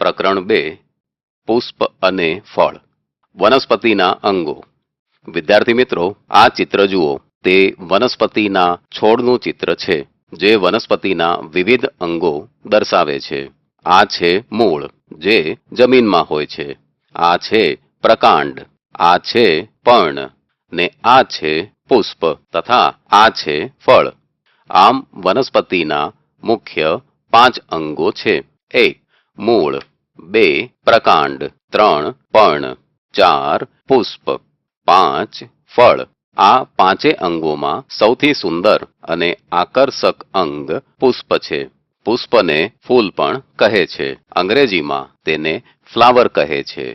પ્રકરણ 2 પુષ્પ અને ફળ વનસ્પતિના અંગો। વિદ્યાર્થી મિત્રો, આ ચિત્ર જુઓ। તે વનસ્પતિના છોડનું ચિત્ર છે જે વનસ્પતિના વિવિધ અંગો દર્શાવે છે। આ છે મૂળ જે જમીનમાં હોય છે, આ છે પ્રકાંડ, આ છે પર્ણ ને આ છે પુષ્પ તથા આ છે ફળ। આમ વનસ્પતિના મુખ્ય 5 અંગો છે। 1 મૂળ, 2 પ્રકાંડ, 3 પર્ણ, 4 પુષ્પ, 5 ફળ। આ પાંચે અંગોમાં સૌથી સુંદર અને આકર્ષક અંગ પુષ્પ છે। પુષ્પને ફૂલ પણ કહે છે, અંગ્રેજીમાં તેને ફ્લાવર કહે છે।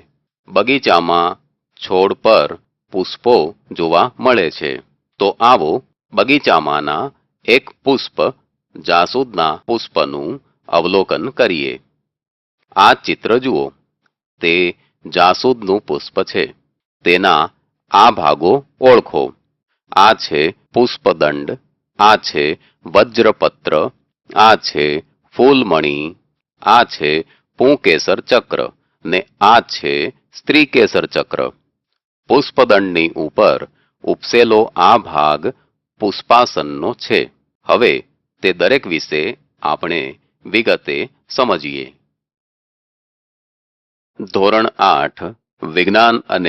બગીચામાં છોડ પર પુષ્પો જોવા મળે છે, તો આવો બગીચામાંના એક પુષ્પ જાસૂદના પુષ્પનું અવલોકન કરીએ। આ ચિત્ર જુઓ। તે જાસૂદનું પુષ્પ છે। તેના આ ભાગો ઓળખો। આ છે પુષ્પદંડ, આ છે વજ્રપત્ર, આ છે ફૂલમણી, આ છે પુંકેસર ચક્ર ને આ છે સ્ત્રીકેસર ચક્ર। પુષ્પદંડની ઉપર ઉપસેલો આ ભાગ પુષ્પાસનનો છે। હવે તે દરેક વિશે આપણે વિગતે સમજીએ। ધોરણ 8 વિજ્ઞાન અને